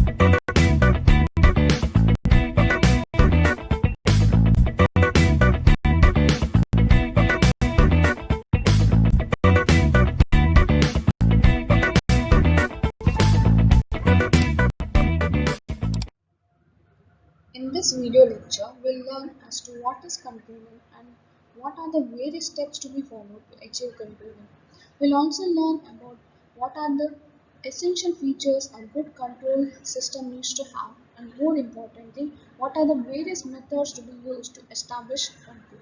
In this video lecture, we'll learn as to what is controlling and what are the various steps to be followed to achieve controlling. We'll also learn about what are the essential features a good control system needs to have, and more importantly, what are the various methods to be used to establish control.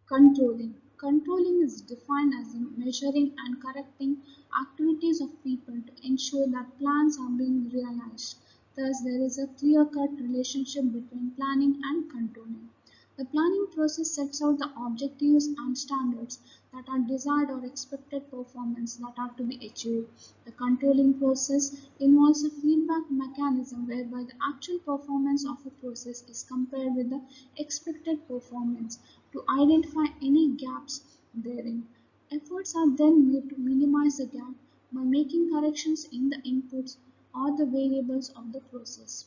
Controlling. Controlling is defined as measuring and correcting activities of people to ensure that plans are being realized. Thus, there is a clear-cut relationship between planning and controlling. The planning process sets out the objectives and standards that are desired or expected performance that are to be achieved. The controlling process involves a feedback mechanism whereby the actual performance of a process is compared with the expected performance to identify any gaps therein. Efforts are then made to minimize the gap by making corrections in the inputs or the variables of the process.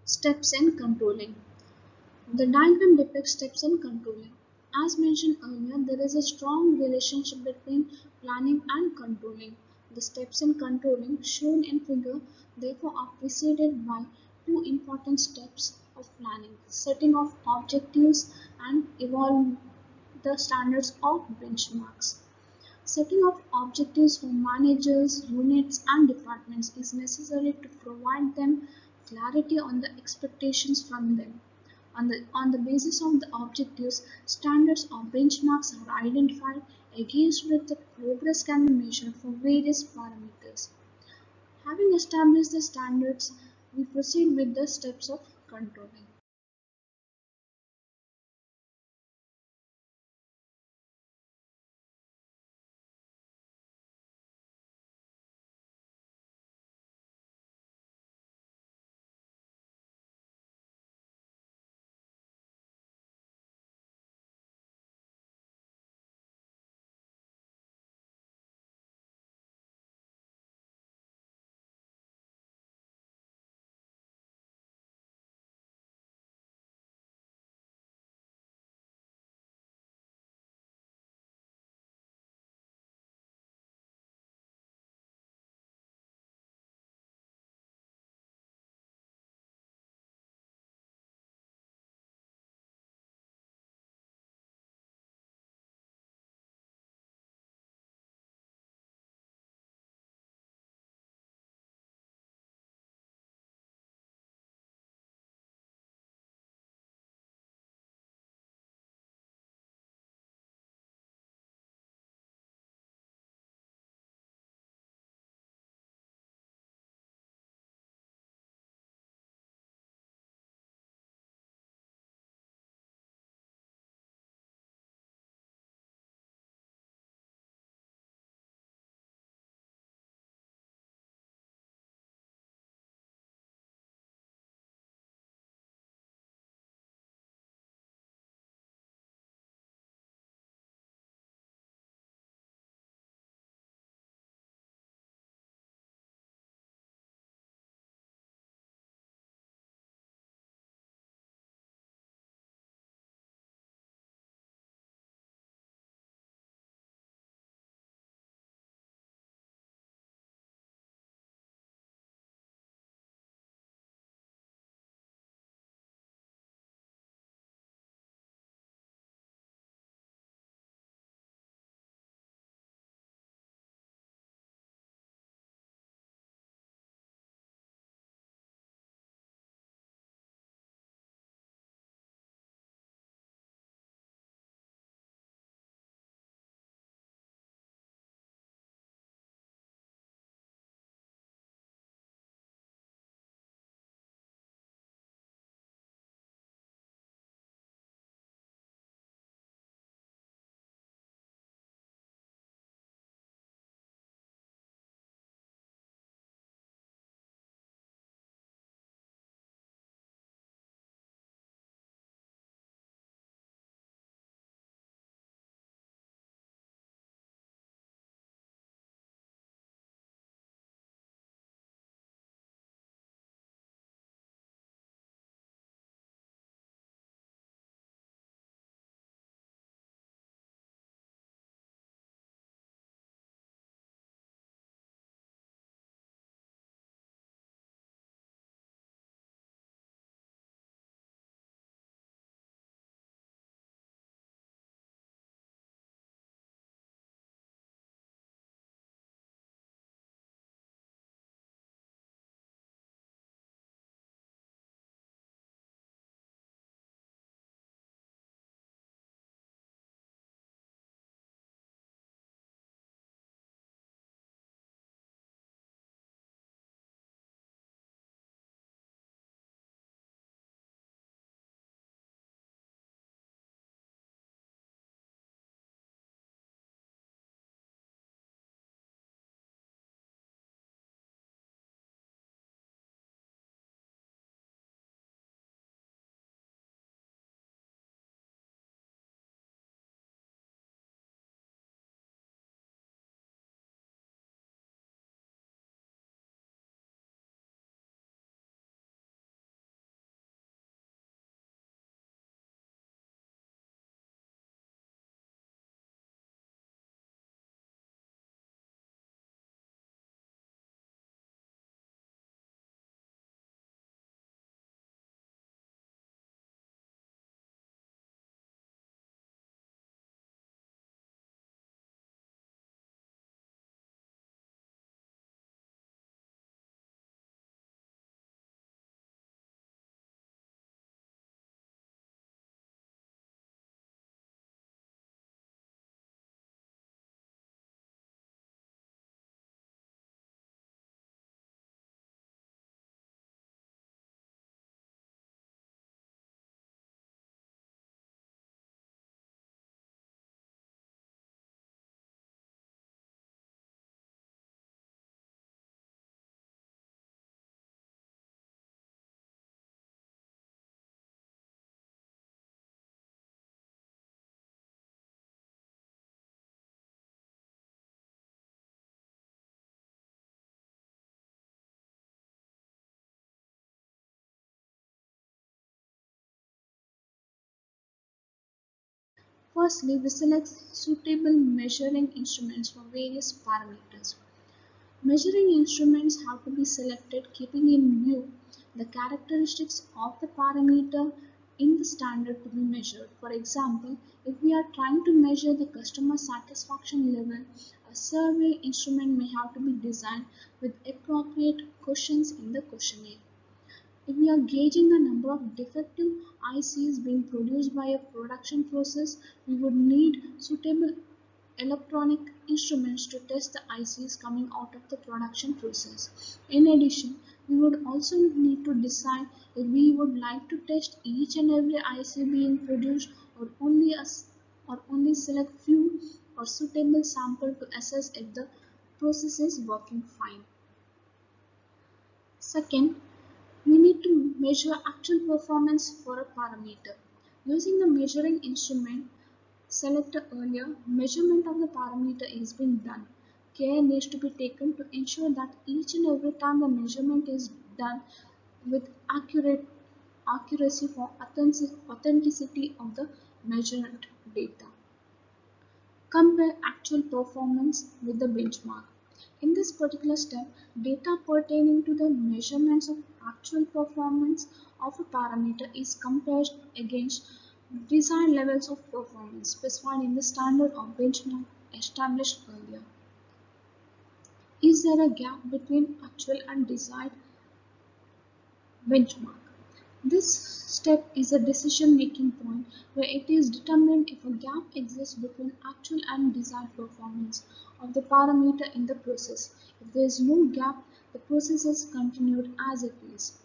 Steps in controlling. The diagram depicts steps in controlling. As mentioned earlier, there is a strong relationship between planning and controlling. The steps in controlling shown in figure therefore are preceded by two important steps of planning: setting of objectives and evolving the standards of benchmarks. Setting of objectives for managers, units, and departments is necessary to provide them clarity on the expectations from them. On the basis of the objectives, standards or benchmarks are identified against which the progress can be measured for various parameters. Having established the standards, we proceed with the steps of controlling. Firstly, we select suitable measuring instruments for various parameters. Measuring instruments have to be selected keeping in view the characteristics of the parameter in the standard to be measured. For example, if we are trying to measure the customer satisfaction level, a survey instrument may have to be designed with appropriate questions in the questionnaire. If we are gauging the number of defective ICs being produced by a production process, we would need suitable electronic instruments to test the ICs coming out of the production process. In addition, we would also need to decide if we would like to test each and every IC being produced or only select few or suitable sample to assess if the process is working fine. Second, we need to measure actual performance for a parameter. Using the measuring instrument selected earlier, measurement of the parameter is being done. Care needs to be taken to ensure that each and every time the measurement is done with accuracy for authenticity of the measured data. Compare actual performance with the benchmark. In this particular step, data pertaining to the measurements of actual performance of a parameter is compared against desired levels of performance specified in the standard or benchmark established earlier. Is there a gap between actual and desired benchmark? This step is a decision-making point where it is determined if a gap exists between actual and desired performance of the parameter in the process. If there is no gap, the process is continued as it is.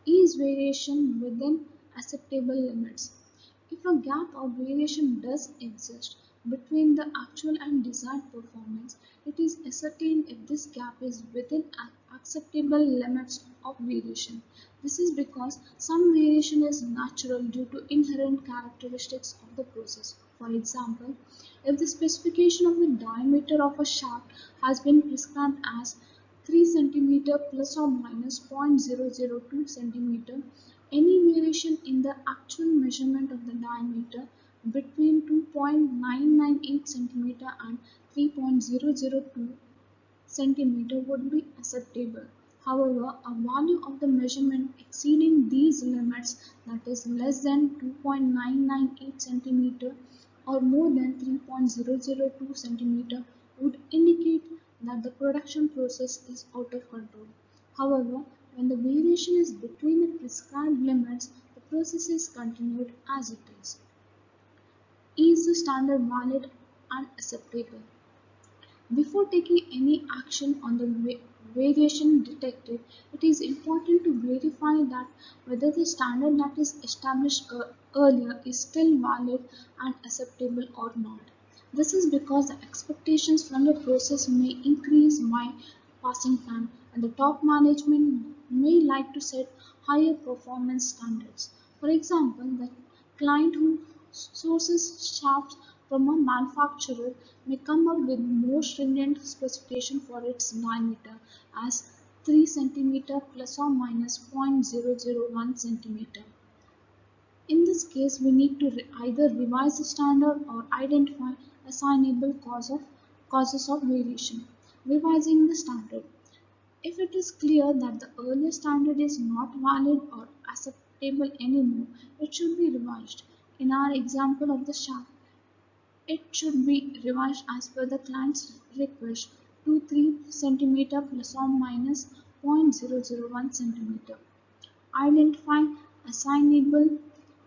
Is variation within acceptable limits? If a gap or variation does exist between the actual and desired performance, it is ascertained if this gap is within acceptable limits of variation. This is because some variation is natural due to inherent characteristics of the process. For example, if the specification of the diameter of a shaft has been prescribed as 3 cm plus or minus 0.002 cm, any variation in the actual measurement of the diameter between 2.998 cm and 3.002 centimeter would be acceptable. However, a value of the measurement exceeding these limits, that is less than 2.998 centimeter or more than 3.002 centimeter, would indicate that the production process is out of control. However, when the variation is between the prescribed limits, the process is continued as it is. Is the standard valid and acceptable? Before taking any action on the variation detected, it is important to verify that whether the standard that is established earlier is still valid and acceptable or not. This is because the expectations from the process may increase by passing time, and the top management may like to set higher performance standards. For example, the client who sources shafts from a manufacturer may come up with more stringent specification for its diameter as 3 cm plus or minus 0.001 centimeter. In this case, we need to either revise the standard or identify assignable causes of variation. Revising the standard. If it is clear that the earlier standard is not valid or acceptable anymore, it should be revised. In our example of the shaft, it should be revised as per the client's request to 3 centimeter plus or minus 0.001 centimeter. Identify assignable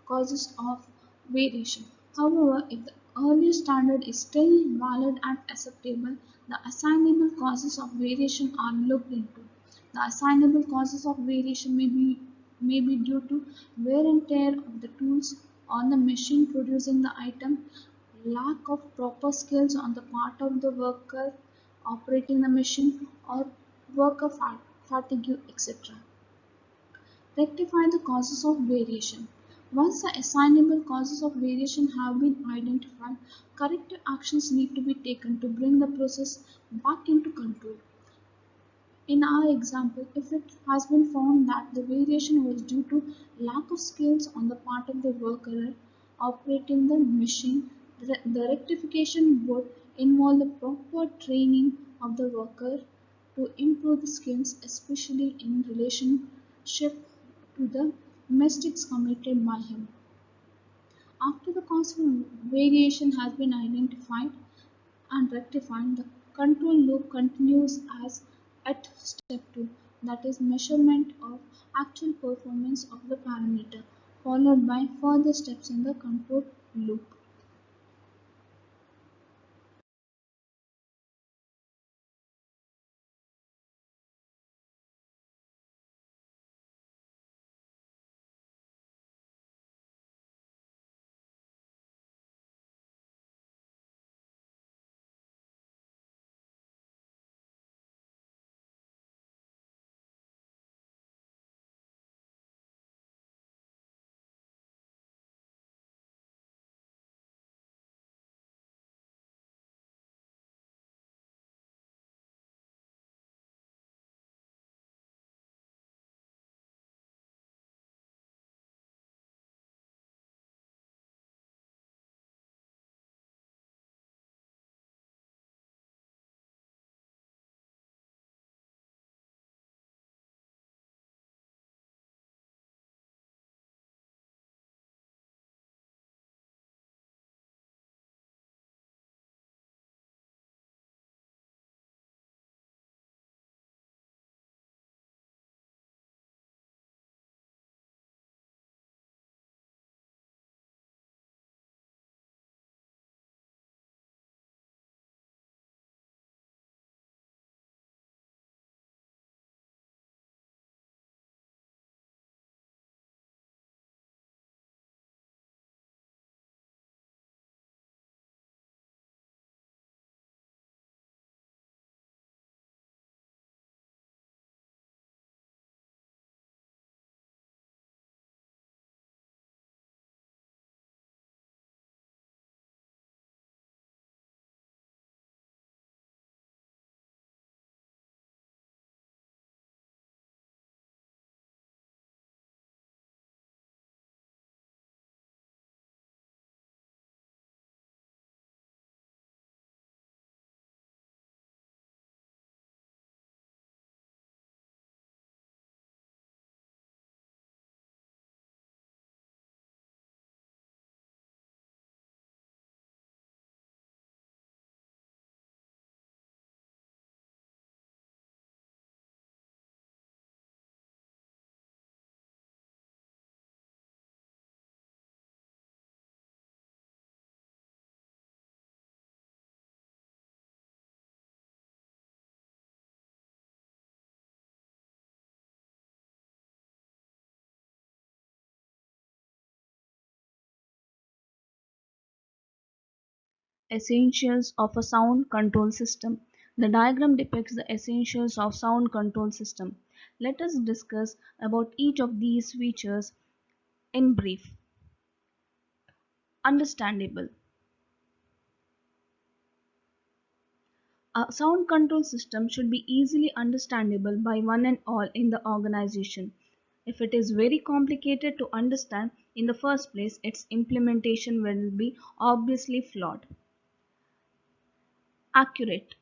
causes of variation. However, if the earlier standard is still valid and acceptable, the assignable causes of variation are looked into. The assignable causes of variation may be due to wear and tear of the tools on the machine producing the item, lack of proper skills on the part of the worker operating the machine, or worker fatigue, etc. Rectify the causes of variation. Once the assignable causes of variation have been identified, corrective actions need to be taken to bring the process back into control. In our example, if it has been found that the variation was due to lack of skills on the part of the worker operating the machine, the rectification would involve the proper training of the worker to improve the skills, especially in relationship to the mistakes committed by him. After the cause of variation has been identified and rectified, the control loop continues as at step 2, that is measurement of actual performance of the parameter, followed by further steps in the control loop. Essentials of a sound control system. The diagram depicts the essentials of sound control system. Let us discuss about each of these features in brief. Understandable. A sound control system should be easily understandable by one and all in the organization. If it is very complicated to understand in the first place, its implementation will be obviously flawed. Accurate.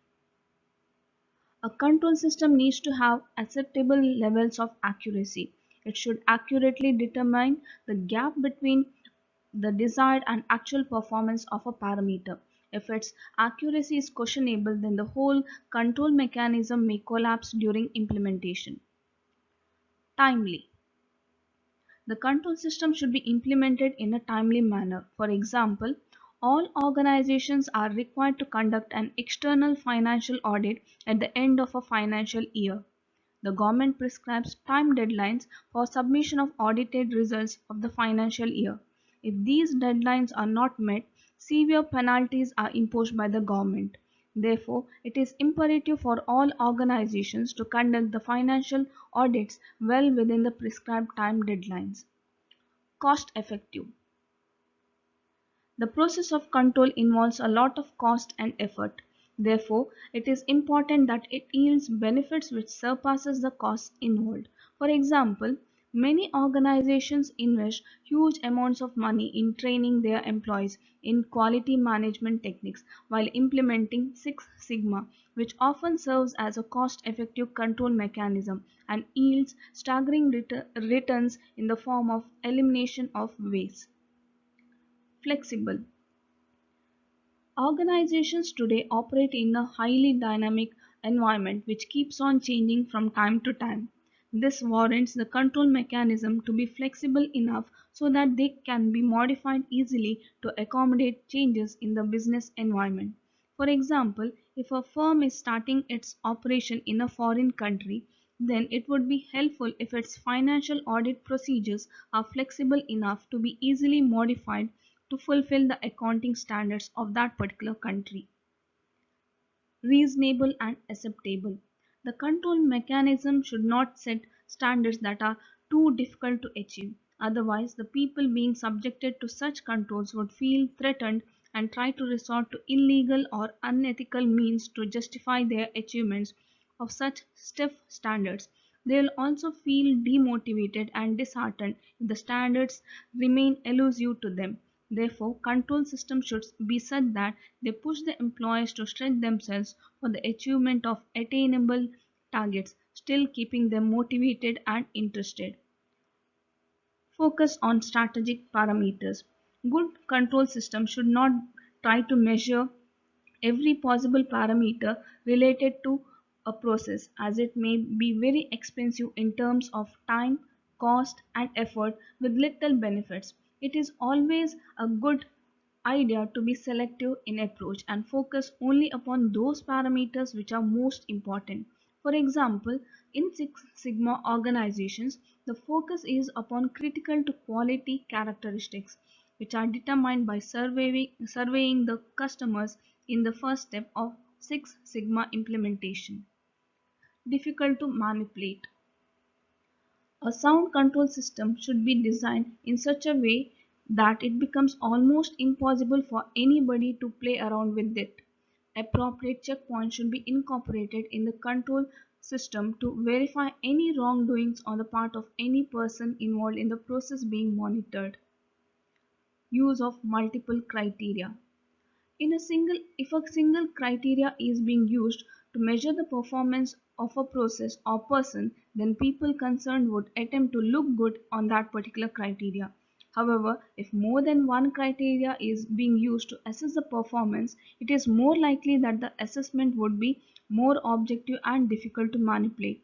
A control system needs to have acceptable levels of accuracy. It should accurately determine the gap between the desired and actual performance of a parameter. If its accuracy is questionable, then the whole control mechanism may collapse during implementation. Timely. The control system should be implemented in a timely manner. For example, all organizations are required to conduct an external financial audit at the end of a financial year. The government prescribes time deadlines for submission of audited results of the financial year. If these deadlines are not met, severe penalties are imposed by the government. Therefore, it is imperative for all organizations to conduct the financial audits well within the prescribed time deadlines. Cost effective. The process of control involves a lot of cost and effort. Therefore, it is important that it yields benefits which surpasses the costs involved. For example, many organizations invest huge amounts of money in training their employees in quality management techniques while implementing Six Sigma, which often serves as a cost-effective control mechanism and yields staggering returns in the form of elimination of waste. Flexible. Organizations today operate in a highly dynamic environment which keeps on changing from time to time. This warrants the control mechanism to be flexible enough so that they can be modified easily to accommodate changes in the business environment. For example, if a firm is starting its operation in a foreign country, then it would be helpful if its financial audit procedures are flexible enough to be easily modified to fulfill the accounting standards of that particular country. Reasonable and acceptable. The control mechanism should not set standards that are too difficult to achieve. Otherwise, the people being subjected to such controls would feel threatened and try to resort to illegal or unethical means to justify their achievements of such stiff standards. They will also feel demotivated and disheartened if the standards remain elusive to them. Therefore, control systems should be such that they push the employees to stretch themselves for the achievement of attainable targets, still keeping them motivated and interested. Focus on strategic parameters. Good control system should not try to measure every possible parameter related to a process, as it may be very expensive in terms of time, cost and effort with little benefits. It is always a good idea to be selective in approach and focus only upon those parameters which are most important. For example, in Six Sigma organizations, the focus is upon critical to quality characteristics which are determined by surveying the customers in the first step of Six Sigma implementation. Difficult to manipulate. A sound control system should be designed in such a way that it becomes almost impossible for anybody to play around with it. Appropriate checkpoints should be incorporated in the control system to verify any wrongdoings on the part of any person involved in the process being monitored. Use of multiple criteria. If a single criteria is being used to measure the performance of a process or person, then people concerned would attempt to look good on that particular criteria. However, if more than one criteria is being used to assess the performance, it is more likely that the assessment would be more objective and difficult to manipulate.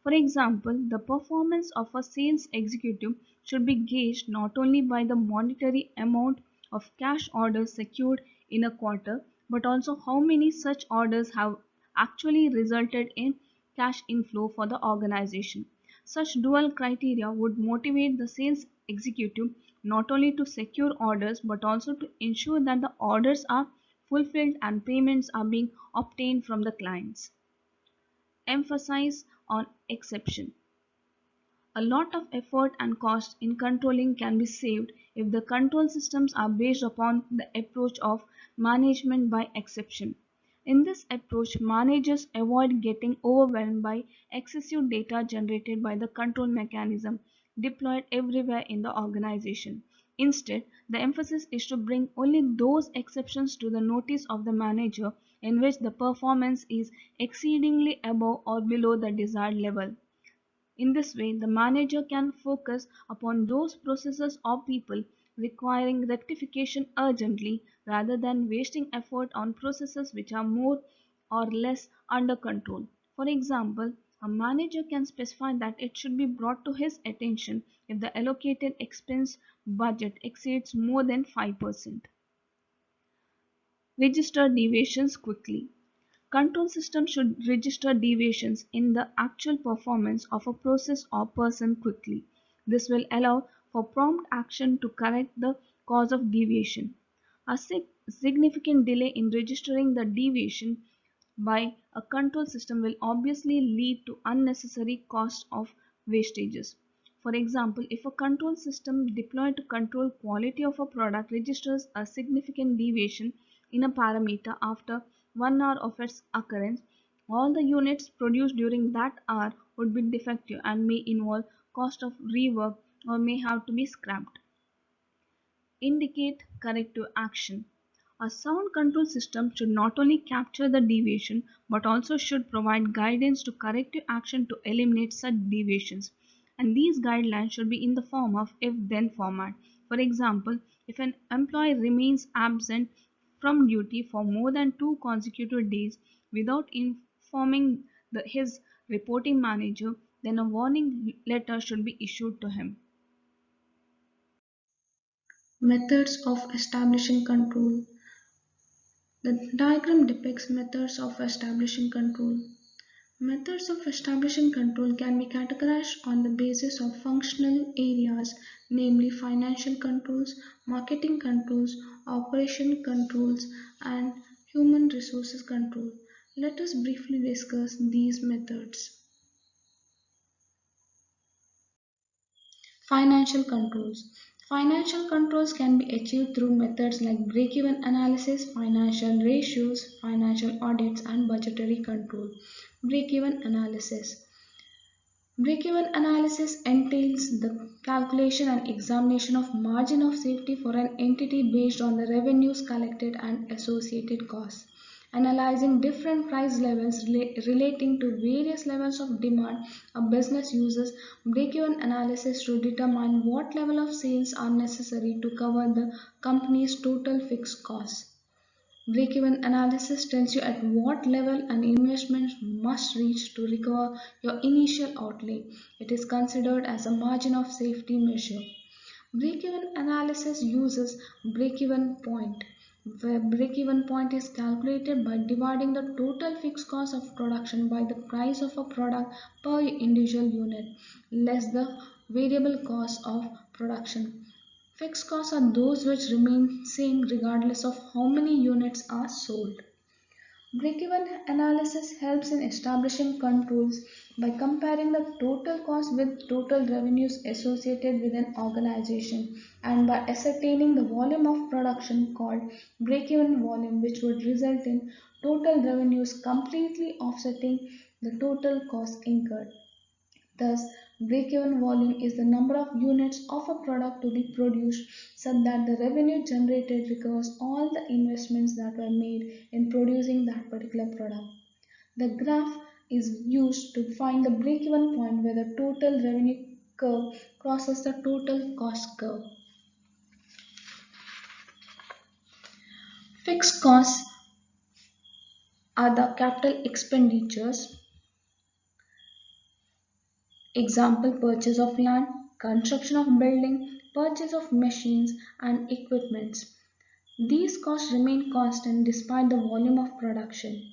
For example, the performance of a sales executive should be gauged not only by the monetary amount of cash orders secured in a quarter, but also how many such orders have actually resulted in cash inflow for the organization. Such dual criteria would motivate the sales executive not only to secure orders but also to ensure that the orders are fulfilled and payments are being obtained from the clients. Emphasis on exception. A lot of effort and cost in controlling can be saved if the control systems are based upon the approach of management by exception. In this approach, managers avoid getting overwhelmed by excessive data generated by the control mechanism deployed everywhere in the organization. Instead, the emphasis is to bring only those exceptions to the notice of the manager in which the performance is exceedingly above or below the desired level. In this way, the manager can focus upon those processes or people requiring rectification urgently rather than wasting effort on processes which are more or less under control. For example, a manager can specify that it should be brought to his attention if the allocated expense budget exceeds more than 5%. Register deviations quickly. Control systems should register deviations in the actual performance of a process or person quickly. This will allow for prompt action to correct the cause of deviation. A significant delay in registering the deviation by a control system will obviously lead to unnecessary cost of wastages. For example, if a control system deployed to control quality of a product registers a significant deviation in a parameter after 1 hour of its occurrence, all the units produced during that hour would be defective and may involve cost of rework or may have to be scrapped. Indicate corrective action. A sound control system should not only capture the deviation but also should provide guidance to corrective action to eliminate such deviations. And these guidelines should be in the form of if-then format. For example, if an employee remains absent from duty for more than 2 consecutive days without informing his reporting manager, then a warning letter should be issued to him. Methods of establishing control. The diagram depicts methods of establishing control. Methods of establishing control can be categorized on the basis of functional areas, namely financial controls, marketing controls, operation controls, and human resources control. Let us briefly discuss these methods. Financial controls. Financial controls can be achieved through methods like break-even analysis, financial ratios, financial audits, and budgetary control. Break-even analysis. Break-even analysis entails the calculation and examination of margin of safety for an entity based on the revenues collected and associated costs. Analyzing different price levels relating to various levels of demand, a business uses break-even analysis to determine what level of sales are necessary to cover the company's total fixed costs. Break-even analysis tells you at what level an investment must reach to recover your initial outlay. It is considered as a margin of safety measure. Break-even analysis uses break-even point, where break-even point is calculated by dividing the total fixed cost of production by the price of a product per individual unit, less the variable cost of production. Fixed costs are those which remain same regardless of how many units are sold. Break-even analysis helps in establishing controls by comparing the total cost with total revenues associated with an organization and by ascertaining the volume of production called break-even volume, which would result in total revenues completely offsetting the total cost incurred. Thus, break-even volume is the number of units of a product to be produced so that the revenue generated recovers all the investments that were made in producing that particular product. The graph is used to find the break-even point where the total revenue curve crosses the total cost curve. Fixed costs are the capital expenditures. Example, purchase of land, construction of building, purchase of machines and equipments. These costs remain constant despite the volume of production.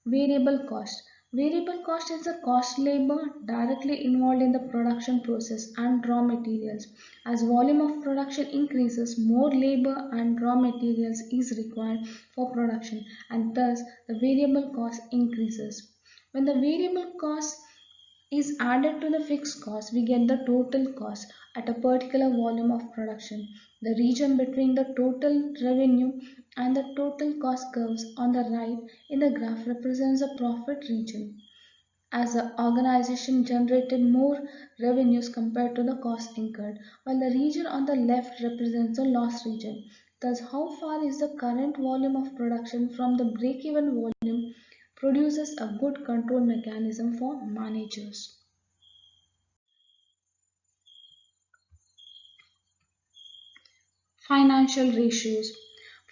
Variable cost. Variable cost is the cost labor directly involved in the production process and raw materials. As volume of production increases, more labor and raw materials is required for production, and thus the variable cost increases. When the variable cost is added to the fixed cost, we get the total cost at a particular volume of production. The region between the total revenue and the total cost curves on the right in the graph represents the profit region, as the organization generated more revenues compared to the cost incurred, while the region on the left represents the loss region. Thus, how far is the current volume of production from the break-even volume produces a good control mechanism for managers. Financial ratios.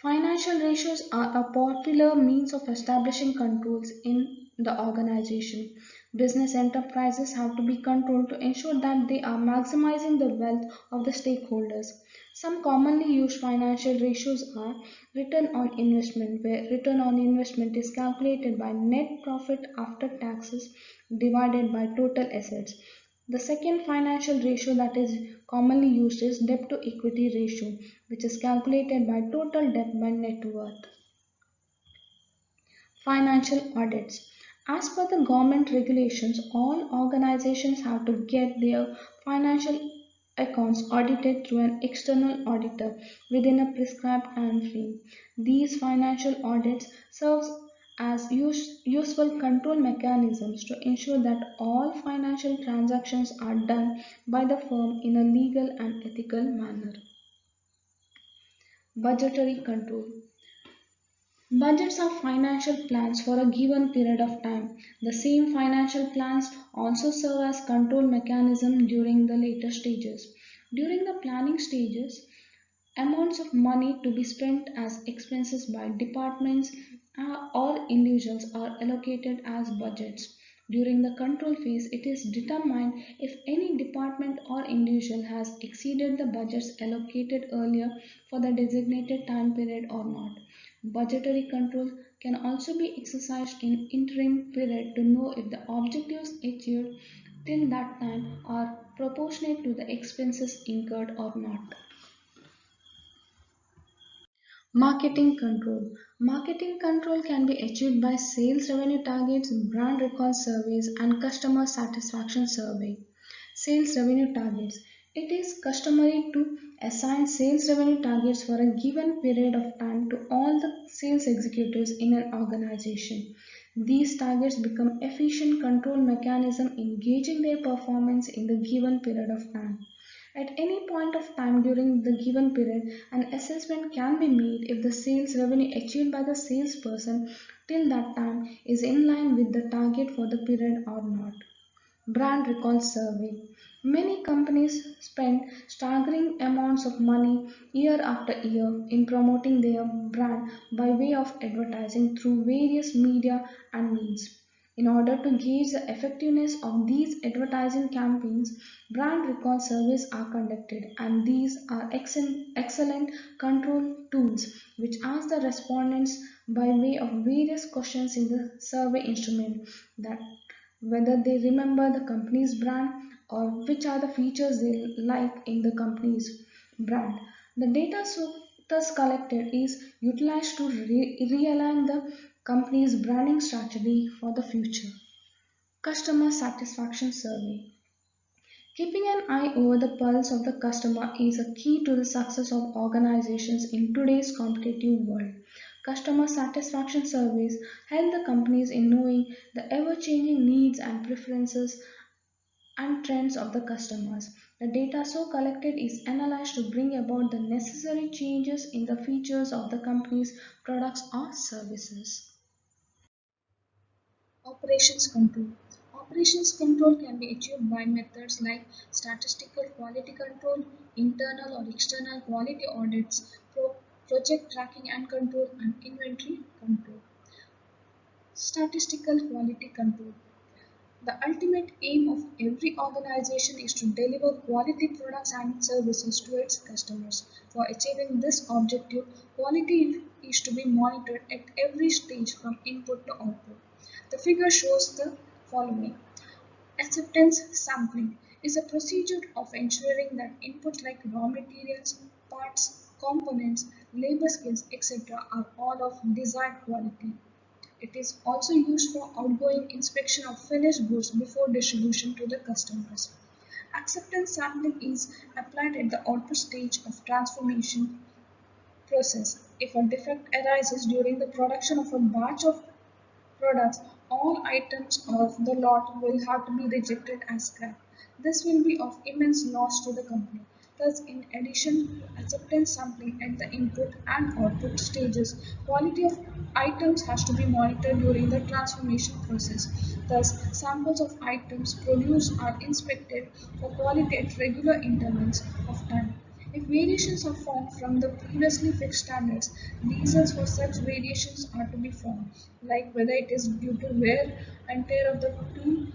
Financial ratios are a popular means of establishing controls in the organization. Business enterprises have to be controlled to ensure that they are maximizing the wealth of the stakeholders. Some commonly used financial ratios are return on investment, where return on investment is calculated by net profit after taxes divided by total assets. The second financial ratio that is commonly used is debt to equity ratio, which is calculated by total debt by net worth. Financial audits. As per the government regulations, all organizations have to get their financial accounts audited through an external auditor within a prescribed time frame. These financial audits serve as useful control mechanisms to ensure that all financial transactions are done by the firm in a legal and ethical manner. Budgetary control. Budgets are financial plans for a given period of time. The same financial plans also serve as control mechanism during the later stages. During the planning stages, amounts of money to be spent as expenses by departments or individuals are allocated as budgets. During the control phase, it is determined if any department or individual has exceeded the budgets allocated earlier for the designated time period or not. Budgetary control can also be exercised in interim period to know if the objectives achieved till that time are proportionate to the expenses incurred or not. Marketing control. Marketing control can be achieved by sales revenue targets, brand recall surveys, and customer satisfaction survey. Sales revenue targets. It is customary to assign sales revenue targets for a given period of time to all the sales executives in an organization. These targets become efficient control mechanism in gauging their performance in the given period of time. At any point of time during the given period, an assessment can be made if the sales revenue achieved by the salesperson till that time is in line with the target for the period or not. Brand recall survey. Many companies spend staggering amounts of money year after year in promoting their brand by way of advertising through various media and means. In order to gauge the effectiveness of these advertising campaigns, brand recall surveys are conducted, and these are excellent control tools which ask the respondents by way of various questions in the survey instrument that whether they remember the company's brand or which are the features they like in the company's brand. The data thus collected is utilized to realign the company's branding strategy for the future. Customer satisfaction survey. Keeping an eye over the pulse of the customer is a key to the success of organizations in today's competitive world. Customer satisfaction surveys help the companies in knowing the ever changing needs and preferences and trends of the customers. The data so collected is analyzed to bring about the necessary changes in the features of the company's products or services. Operations control. Operations control can be achieved by methods like statistical quality control, internal or external quality audits, project tracking and control, and inventory control. Statistical quality control. The ultimate aim of every organization is to deliver quality products and services to its customers. For achieving this objective, quality is to be monitored at every stage from input to output. The figure shows the following. Acceptance sampling is a procedure of ensuring that inputs like raw materials, parts, components, labor skills, etc. are all of desired quality. It is also used for outgoing inspection of finished goods before distribution to the customers. Acceptance sampling is applied at the output stage of transformation process. If a defect arises during the production of a batch of products, all items of the lot will have to be rejected as scrap. This will be of immense loss to the company. Thus, in addition to acceptance sampling at the input and output stages, quality of items has to be monitored during the transformation process. Thus, samples of items produced are inspected for quality at regular intervals of time. If variations are found from the previously fixed standards, reasons for such variations are to be found, like whether it is due to wear and tear of the tool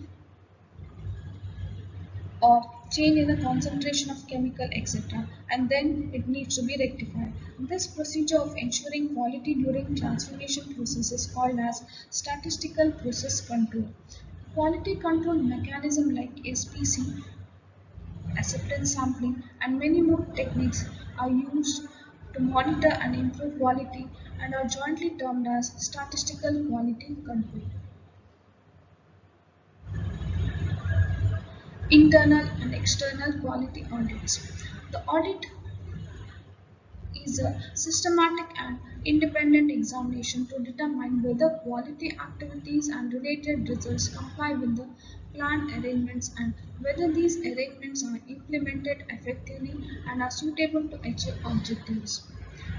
or change in the concentration of chemical, etc., and then it needs to be rectified. This procedure of ensuring quality during transformation process is called as statistical process control. Quality control mechanism like SPC, acceptance sampling, and many more techniques are used to monitor and improve quality and are jointly termed as statistical quality control. Internal and external quality audits. The audit is a systematic and independent examination to determine whether quality activities and related results comply with the planned arrangements and whether these arrangements are implemented effectively and are suitable to achieve objectives.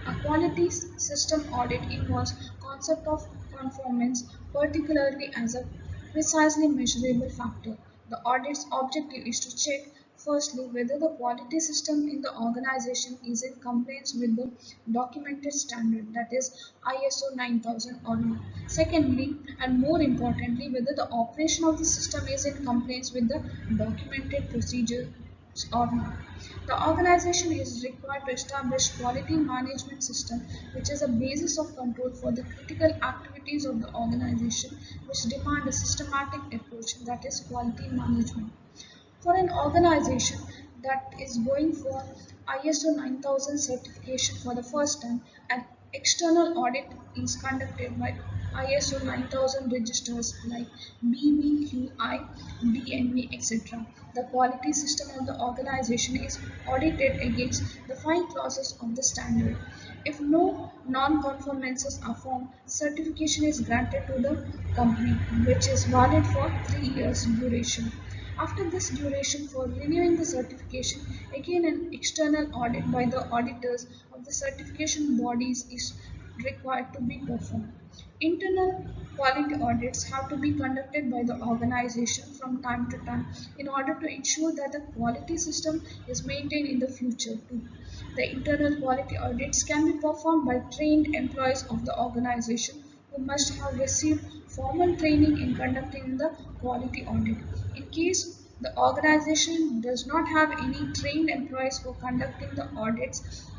A quality system audit involves concept of conformance, particularly as a precisely measurable factor. The audit's objective is to check firstly whether the quality system in the organization is in compliance with the documented standard, that is ISO 9000 or not. Secondly, and more importantly, whether the operation of the system is in compliance with the documented procedure or not. The organization is required to establish quality management system which is a basis of control for the critical activities of the organization which demand a systematic approach, that is quality management. For an organization that is going for ISO 9000 certification for the first time, an external audit is conducted by ISO 9000 registers like BBQI, DNV, etc. The quality system of the organization is audited against the 5 clauses of the standard. If no non-conformances are found, certification is granted to the company, which is valid for 3 years duration. After this duration for renewing the certification, again an external audit by the auditors of the certification bodies is required to be performed. Internal quality audits have to be conducted by the organization from time to time in order to ensure that the quality system is maintained in the future too. The internal quality audits can be performed by trained employees of the organization who must have received formal training in conducting the quality audit. In case the organization does not have any trained employees for conducting the audits,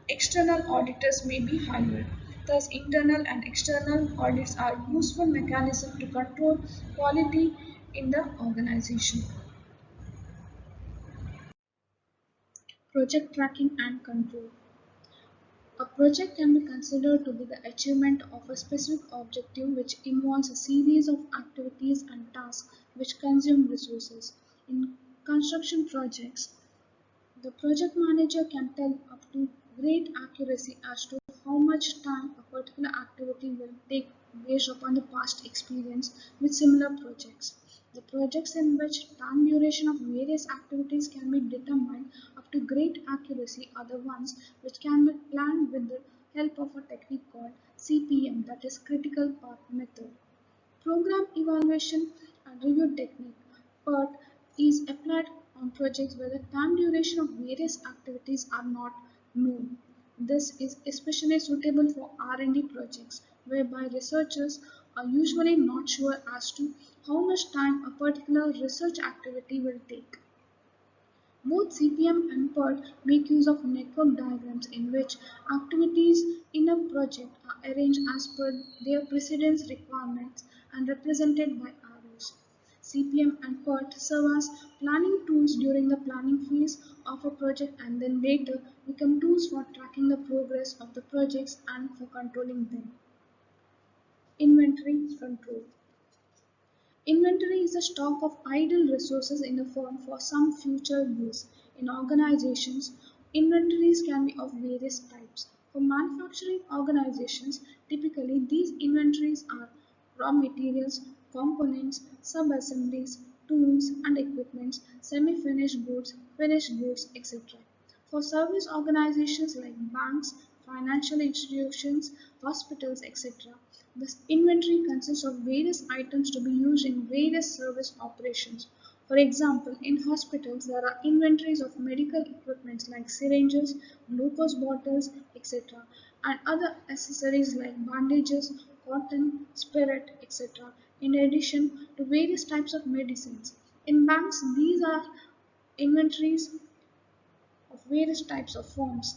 external auditors may be hired. Thus, internal and external audits are useful mechanisms to control quality in the organization. Project tracking and control. A project can be considered to be the achievement of a specific objective which involves a series of activities and tasks which consume resources. In construction projects, the project manager can tell up to great accuracy as to how much time a particular activity will take based upon the past experience with similar projects. The projects in which time duration of various activities can be determined up to great accuracy are the ones which can be planned with the help of a technique called CPM, that is critical path method. Program evaluation and review technique PERT is applied on projects where the time duration of various activities are not known. This is especially suitable for R&D projects whereby researchers are usually not sure as to how much time a particular research activity will take. Both CPM and PERT make use of network diagrams in which activities in a project are arranged as per their precedence requirements and represented by arrows. CPM and PERT serve as planning tools during the planning phase of a project and then later become tools for tracking the progress of the projects and for controlling them. Inventory control. Inventory is a stock of idle resources in a firm for some future use. In organizations, inventories can be of various types. For manufacturing organizations, typically these inventories are raw materials, components, sub-assemblies, tools and equipment, semi-finished goods, finished goods, etc. For service organizations like banks, financial institutions, hospitals, etc., this inventory consists of various items to be used in various service operations. For example, in hospitals, there are inventories of medical equipment like syringes, glucose bottles, etc., and other accessories like bandages, cotton, spirit, etc., in addition to various types of medicines. In banks, these are inventories of various types of forms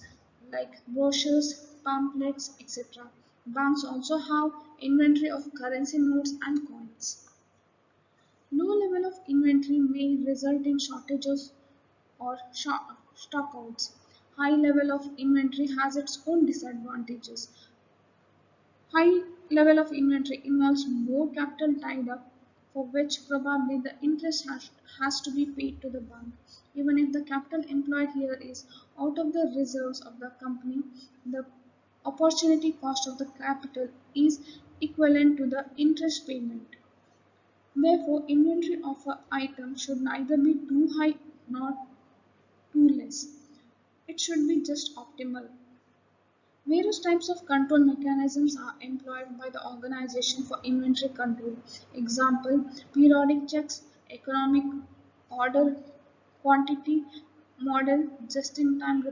like brochures, pamphlets, etc. Banks also have inventory of currency notes and coins. Low level of inventory may result in shortages or stockouts. High level of inventory has its own disadvantages. High level of inventory involves more capital tied up, for which probably the interest has to be paid to the bank. Even if the capital employed here is out of the reserves of the company, the opportunity cost of the capital is equivalent to the interest payment. Therefore, inventory of an item should neither be too high nor too less. It should be just optimal. Various types of control mechanisms are employed by the organization for inventory control. Example, periodic checks, economic order, quantity model, just-in-time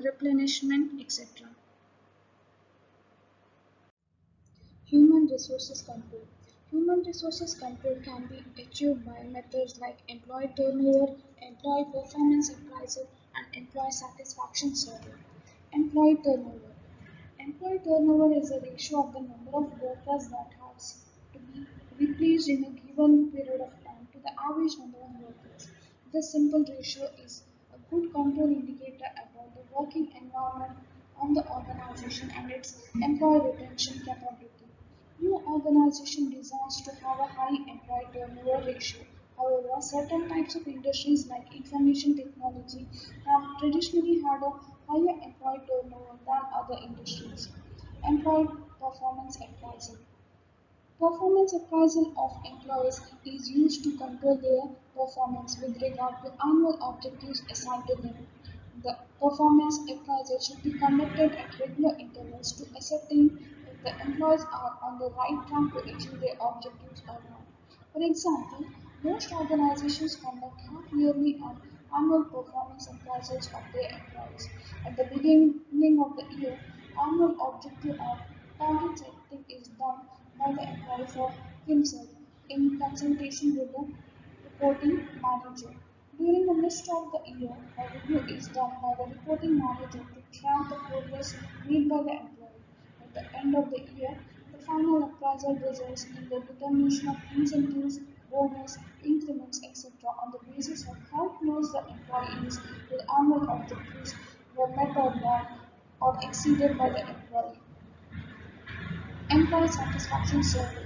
replenishment, etc. Human resources control. Human resources control can be achieved by methods like employee turnover, employee performance appraisal, and employee satisfaction survey. Employee turnover. Employee turnover is a ratio of the number of workers that has to be replaced in a given period of time to the average number of workers. This simple ratio is a good control indicator about the working environment on the organization and its employee retention capability. New organization desires to have a high employee turnover ratio. However, certain types of industries like information technology have traditionally had a higher employee turnover than other industries. Employee performance appraisal. Performance appraisal of employees is used to control their performance with regard to annual objectives assigned to them. The performance appraisal should be conducted at regular intervals to ascertain if the employees are on the right track to achieve their objectives or not. For example, most organizations conduct half-yearly and annual performance appraisals of their employees. At the beginning of the year, annual objective or target setting is done by the employee for himself in consultation with the reporting manager. During the midst of the year, a review is done by the reporting manager to track the progress made by the employee. At the end of the year, the final appraisal results in the determination of incentives, bonus, increments, etc. on the basis of how close the employee is to the annual objectives were met or not or exceeded by the employee. Employee satisfaction survey.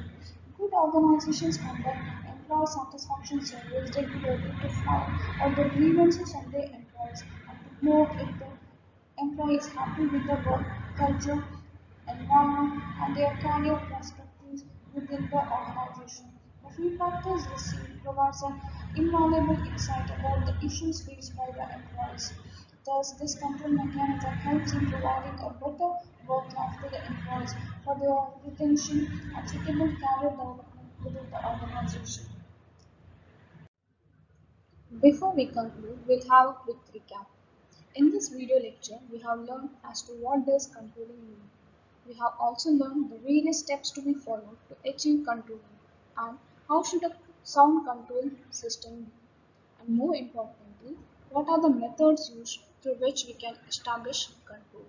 Good organizations conduct employee satisfaction surveys regularly to find out the grievances of their employees and to know if the employee is happy with the work culture, environment, and their career perspectives within the organization. The feedback thus received provides an invaluable insight about the issues faced by the employees. Thus, this control mechanism helps in providing a better work life to the employees for their retention and suitable career development within the organization. Before we conclude, we'll have a quick recap. In this video lecture, we have learned as to what does controlling mean. We have also learned the various steps to be followed to achieve controlling and how should a sound control system be. And more importantly, What are the methods used through which we can establish control?